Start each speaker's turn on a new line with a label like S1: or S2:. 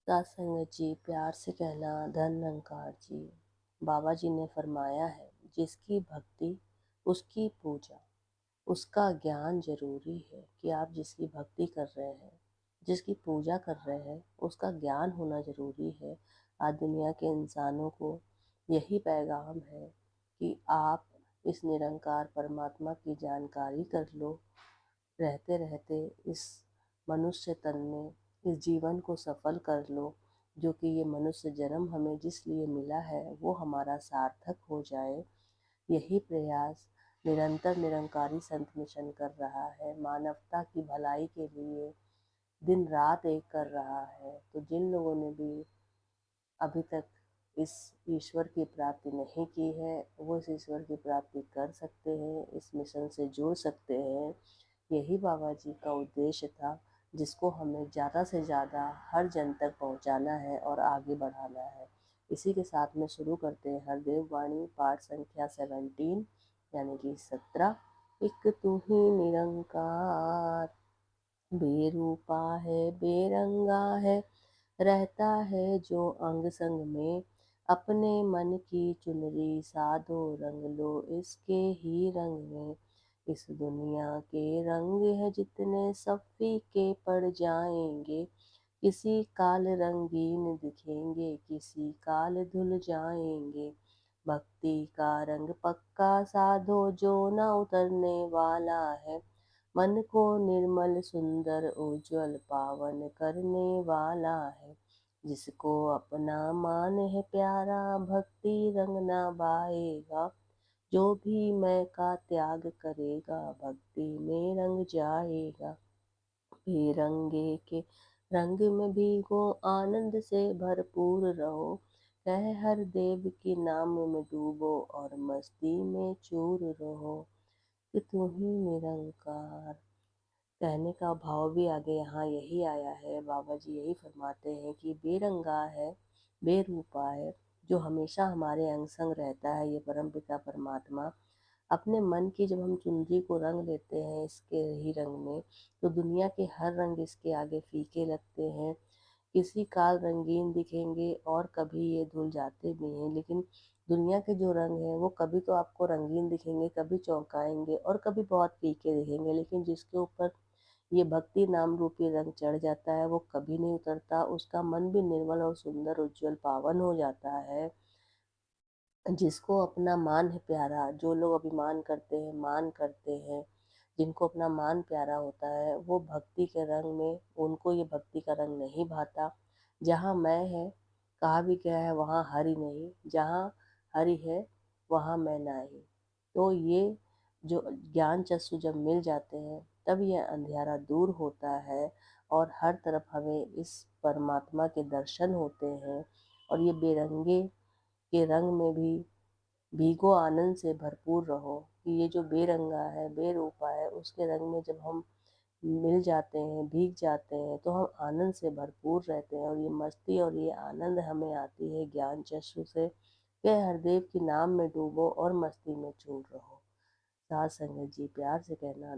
S1: सत्संग जी, प्यार से कहना धन निरंकार जी। बाबा जी ने फरमाया है, जिसकी भक्ति उसकी पूजा, उसका ज्ञान जरूरी है कि आप जिसकी भक्ति कर रहे हैं, जिसकी पूजा कर रहे हैं, उसका ज्ञान होना जरूरी है। आज दुनिया के इंसानों को यही पैगाम है कि आप इस निरंकार परमात्मा की जानकारी कर लो। रहते रहते इस मनुष्य तन में इस जीवन को सफल कर लो, जो कि ये मनुष्य जन्म हमें जिस लिए मिला है वो हमारा सार्थक हो जाए। यही प्रयास निरंतर निरंकारी संत मिशन कर रहा है, मानवता की भलाई के लिए दिन रात एक कर रहा है। तो जिन लोगों ने भी अभी तक इस ईश्वर की प्राप्ति नहीं की है, वो इस ईश्वर की प्राप्ति कर सकते हैं, इस मिशन से जुड़ सकते हैं। यही बाबा जी का उद्देश्य था, जिसको हमें ज़्यादा से ज़्यादा हर जन तक पहुंचाना है और आगे बढ़ाना है। इसी के साथ में शुरू करते हैं हरदेव वाणी पाठ संख्या 17 यानी कि 17। एक तू ही निरंकार, बेरूपा है बेरंगा है, रहता है जो अंग संग में, अपने मन की चुनरी साधो रंग लो इसके ही रंग में। इस दुनिया के रंग है जितने सब फीके पड़ जाएंगे, किसी काल रंगीन दिखेंगे किसी काल धुल जाएंगे। भक्ति का रंग पक्का साधो जो न उतरने वाला है, मन को निर्मल सुंदर उज्जवल पावन करने वाला है। जिसको अपना मान है प्यारा, भक्ति रंग ना बाएगा, जो भी मैं का त्याग करेगा भक्ति में रंग जाएगा। बेरंगे के रंग में भीगो आनंद से भरपूर रहो, कह हर देव के नाम में डूबो और मस्ती में चूर रहो। कि तू ही निरंकार, कहने का भाव भी आगे यहाँ यही आया है। बाबा जी यही फरमाते हैं कि बेरंगा है बेरूपा है, जो हमेशा हमारे अंग संग रहता है, ये परमपिता परमात्मा। अपने मन की जब हम चुनरी को रंग लेते हैं इसके ही रंग में, तो दुनिया के हर रंग इसके आगे फीके लगते हैं। किसी काल रंगीन दिखेंगे और कभी ये धुल जाते भी हैं, लेकिन दुनिया के जो रंग हैं वो कभी तो आपको रंगीन दिखेंगे, कभी चौंकाएंगे और कभी बहुत फीके दिखेंगे। लेकिन जिसके ऊपर ये भक्ति नाम रूपी रंग चढ़ जाता है वो कभी नहीं उतरता, उसका मन भी निर्मल और सुंदर उज्जवल पावन हो जाता है। जिसको अपना मान है प्यारा, जो लोग अभिमान करते हैं मान करते हैं, जिनको अपना मान प्यारा होता है, वो भक्ति के रंग में उनको ये भक्ति का रंग नहीं भाता। जहाँ मैं है कहा भी गया है वहाँ हरि नहीं, जहाँ हरि है वहाँ मैं नहीं। तो ये जो ज्ञान चक्षु जब मिल जाते हैं तब ये अंधियारा दूर होता है और हर तरफ हमें इस परमात्मा के दर्शन होते हैं। और ये बेरंगे के रंग में भी भीगो आनंद से भरपूर रहो, कि ये जो बेरंगा है बेरूपा है उसके रंग में जब हम मिल जाते हैं भीग जाते हैं तो हम आनंद से भरपूर रहते हैं। और ये मस्ती और ये आनंद हमें आती है ज्ञान चक्षु से। वे हरदेव के नाम में डूबो और मस्ती में चूर रहो। साथ संगत जी, प्यार से कहना।